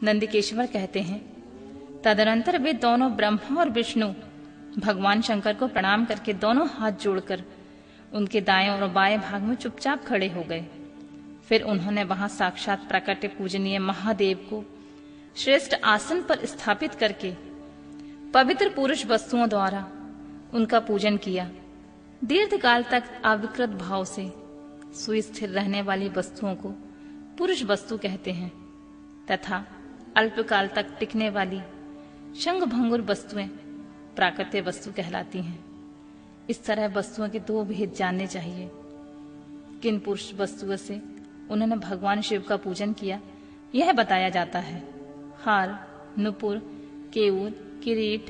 नंदिकेश्वर कहते हैं, तदनंतर वे दोनों ब्रह्मा और विष्णु भगवान शंकर को प्रणाम करके दोनों हाथ जोड़कर उनके दाएं और बाएं भाग में चुपचाप खड़े हो गए। फिर उन्होंने वहां साक्षात प्रकट पूजनीय महादेव को श्रेष्ठ आसन पर स्थापित करके पवित्र पुरुष वस्तुओं द्वारा उनका पूजन किया। दीर्घकाल तक अविकृत भाव से सुस्थिर रहने वाली वस्तुओं को पुरुष वस्तु कहते हैं तथा अल्पकाल तक टिकने वाली शंखभंगुर वस्तुएं प्राकृतिक वस्तु कहलाती हैं। इस तरह वस्तुओं के दो भेद जानने चाहिए। किन पुरुष वस्तुओं से उन्होंने भगवान शिव का पूजन किया यह बताया जाता है। हार, नुपुर, केयूर, किरीट,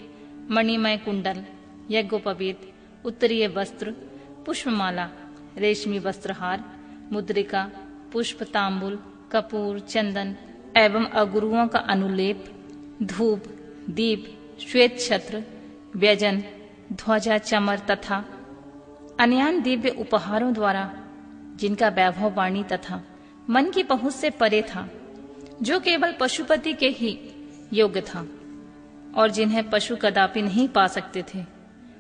मणिमय कुंडल, यज्ञोपवीत, उत्तरीय वस्त्र, पुष्पमाला, रेशमी वस्त्रहार, मुद्रिका, पुष्प, तांबुल, कपूर, चंदन एवं अगुरुओं का अनुलेप, धूप, दीप, श्वेत छत्र, व्यजन, ध्वजा, चमर तथा अन्यान दिव्य उपहारों द्वारा जिनका वैभव वाणी तथा मन की पहुंच से परे था, जो केवल पशुपति के ही योग्य था और जिन्हें पशु कदापि नहीं पा सकते थे,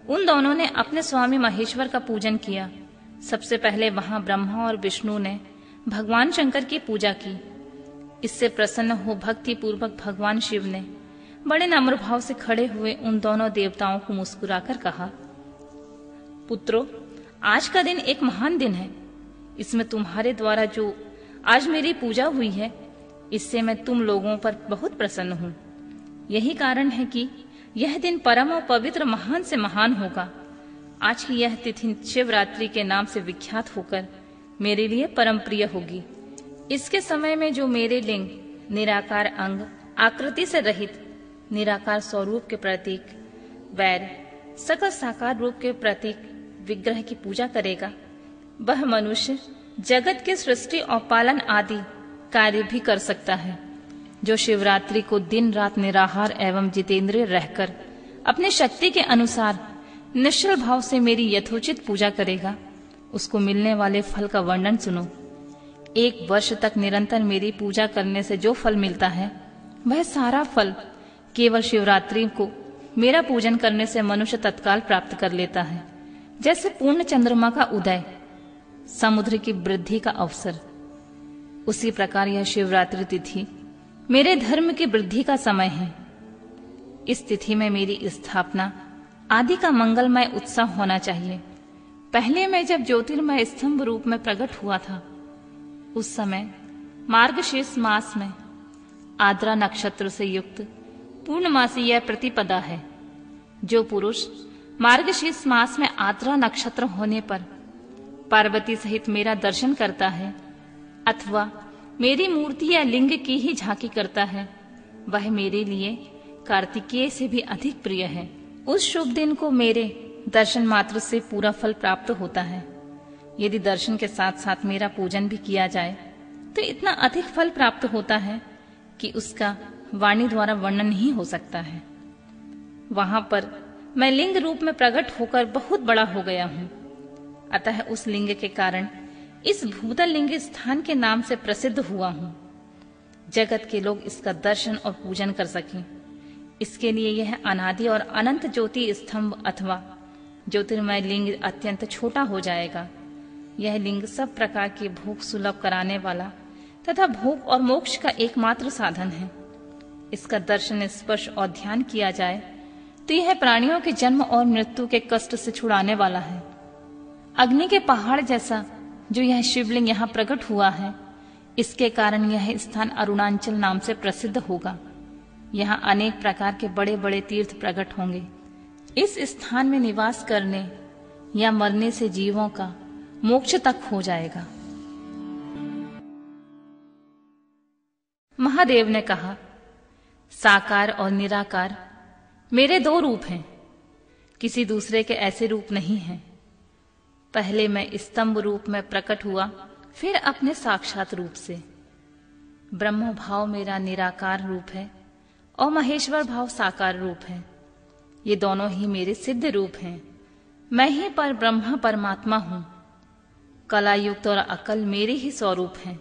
उन दोनों ने अपने स्वामी महेश्वर का पूजन किया। सबसे पहले वहां ब्रह्मा और विष्णु ने भगवान शंकर की पूजा की। इससे प्रसन्न हो भक्ति पूर्वक भगवान शिव ने बड़े नम्र भाव से खड़े हुए उन दोनों देवताओं को मुस्कुराकर कहा, पुत्रों, आज का दिन एक महान दिन है। इसमें तुम्हारे द्वारा जो आज मेरी पूजा हुई है, इससे मैं तुम लोगों पर बहुत प्रसन्न हूँ। यही कारण है कि यह दिन परम और पवित्र महान से महान होगा। आज की यह तिथि शिवरात्रि के नाम से विख्यात होकर मेरे लिए परम प्रिय होगी। इसके समय में जो मेरे लिंग, निराकार अंग, आकृति से रहित निराकार स्वरूप के प्रतीक, वैर, सकल साकार रूप के प्रतीक विग्रह की पूजा करेगा, वह मनुष्य जगत की सृष्टि और पालन आदि कार्य भी कर सकता है। जो शिवरात्रि को दिन रात निराहार एवं जितेंद्रिय रहकर अपने शक्ति के अनुसार निश्चल भाव से मेरी यथोचित पूजा करेगा, उसको मिलने वाले फल का वर्णन सुनो। 1 वर्ष तक निरंतर मेरी पूजा करने से जो फल मिलता है, वह सारा फल केवल शिवरात्रि को मेरा पूजन करने से मनुष्य तत्काल प्राप्त कर लेता है। जैसे पूर्ण चंद्रमा का उदय समुद्र की वृद्धि का अवसर, उसी प्रकार यह शिवरात्रि तिथि मेरे धर्म की वृद्धि का समय है। इस तिथि में मेरी स्थापना आदि का मंगलमय उत्सव होना चाहिए। पहले मैं जब ज्योतिर्मय स्तंभ रूप में प्रकट हुआ था, उस समय मार्गशीर्ष मास में आद्रा नक्षत्र से युक्त पूर्णमासी यह प्रतिपदा है। जो पुरुष मार्गशीर्ष मास में आद्रा नक्षत्र होने पर पार्वती सहित मेरा दर्शन करता है अथवा मेरी मूर्ति या लिंग की ही झांकी करता है, वह मेरे लिए कार्तिकेय से भी अधिक प्रिय है। उस शुभ दिन को मेरे दर्शन मात्र से पूरा फल प्राप्त होता है। यदि दर्शन के साथ साथ मेरा पूजन भी किया जाए तो इतना अधिक फल प्राप्त होता है कि उसका वाणी द्वारा वर्णन नहीं हो सकता है। वहां पर मैं लिंग रूप में प्रकट होकर बहुत बड़ा हो गया हूं। अतः उस लिंग के कारण इस भूतल लिंग स्थान के नाम से प्रसिद्ध हुआ हूं। जगत के लोग इसका दर्शन और पूजन कर सकें, इसके लिए यह अनादि और अनंत ज्योति स्तंभ अथवा ज्योतिर्मय लिंग अत्यंत छोटा हो जाएगा। यह लिंग सब प्रकार के भोग सुलभ कराने वाला तथा भोग और मोक्ष का एकमात्र साधन है। इसका दर्शन, स्पर्श और ध्यान किया जाए तो यह प्राणियों के जन्म और मृत्यु के कष्ट से छुड़ाने वाला है। अग्नि के पहाड़ जैसा जो यह शिवलिंग यहाँ प्रकट हुआ है, इसके कारण यह स्थान अरुणाचल नाम से प्रसिद्ध होगा। यहाँ अनेक प्रकार के बड़े बड़े तीर्थ प्रकट होंगे। इस स्थान में निवास करने या मरने से जीवों का मोक्ष तक हो जाएगा। महादेव ने कहा, साकार और निराकार मेरे 2 रूप हैं, किसी दूसरे के ऐसे रूप नहीं हैं। पहले मैं स्तंभ रूप में प्रकट हुआ, फिर अपने साक्षात रूप से। ब्रह्म भाव मेरा निराकार रूप है और महेश्वर भाव साकार रूप है। ये दोनों ही मेरे सिद्ध रूप हैं। मैं ही पर ब्रह्म परमात्मा हूं। कला युक्त और अकल मेरे ही स्वरूप हैं।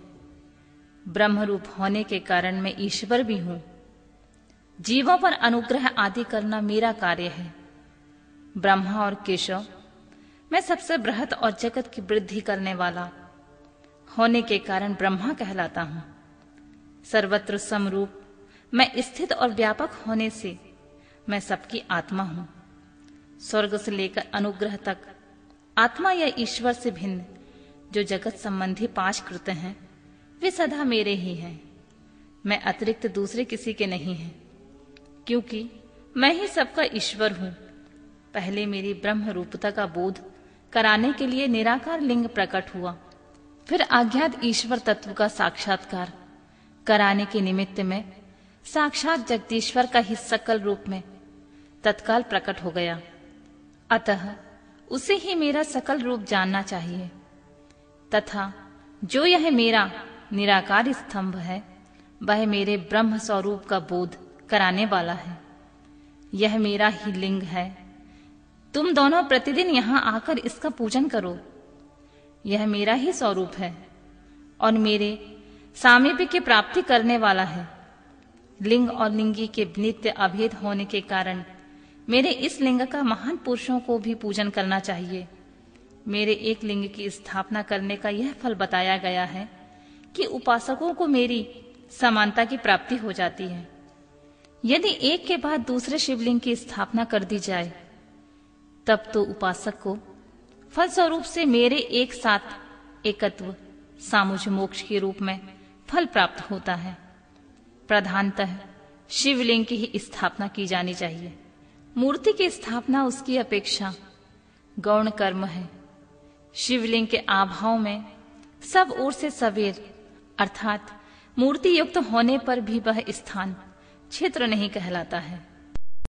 ब्रह्म रूप होने के कारण मैं ईश्वर भी हूं। जीवों पर अनुग्रह आदि करना मेरा कार्य है। ब्रह्मा और केशव, मैं सबसे बृहत और जगत की वृद्धि करने वाला होने के कारण ब्रह्मा कहलाता हूं। सर्वत्र समरूप मैं स्थित और व्यापक होने से मैं सबकी आत्मा हूं। स्वर्ग से लेकर अनुग्रह तक आत्मा या ईश्वर से भिन्न जो जगत संबंधी 5 कृत्य हैं, वे सदा मेरे ही हैं। मैं अतिरिक्त दूसरे किसी के नहीं हैं, क्योंकि मैं ही सबका ईश्वर हूं। पहले मेरी ब्रह्म रूपता का बोध कराने के लिए निराकार लिंग प्रकट हुआ, फिर अज्ञात ईश्वर तत्व का साक्षात्कार कराने के निमित्त में साक्षात जगदीश्वर का ही सकल रूप में तत्काल प्रकट हो गया। अतः उसे ही मेरा सकल रूप जानना चाहिए तथा जो यह मेरा निराकार स्तंभ है, वह मेरे ब्रह्म स्वरूप का बोध कराने वाला है। यह मेरा ही लिंग है। तुम दोनों प्रतिदिन यहां आकर इसका पूजन करो। यह मेरा ही स्वरूप है और मेरे सामीप्य की प्राप्ति करने वाला है। लिंग और लिंगी के नित्य अभेद होने के कारण मेरे इस लिंग का महान पुरुषों को भी पूजन करना चाहिए। मेरे एक लिंग की स्थापना करने का यह फल बताया गया है कि उपासकों को मेरी समानता की प्राप्ति हो जाती है। यदि एक के बाद दूसरे शिवलिंग की स्थापना कर दी जाए, तब तो उपासक को फलस्वरूप से मेरे एक साथ एकत्व सामुज्य मोक्ष के रूप में फल प्राप्त होता है। प्रधानतः शिवलिंग की ही स्थापना की जानी चाहिए। मूर्ति की स्थापना उसकी अपेक्षा गौण कर्म है। शिवलिंग के आभाव में सब ओर से सवेर अर्थात मूर्ति युक्त होने पर भी वह स्थान क्षेत्र नहीं कहलाता है।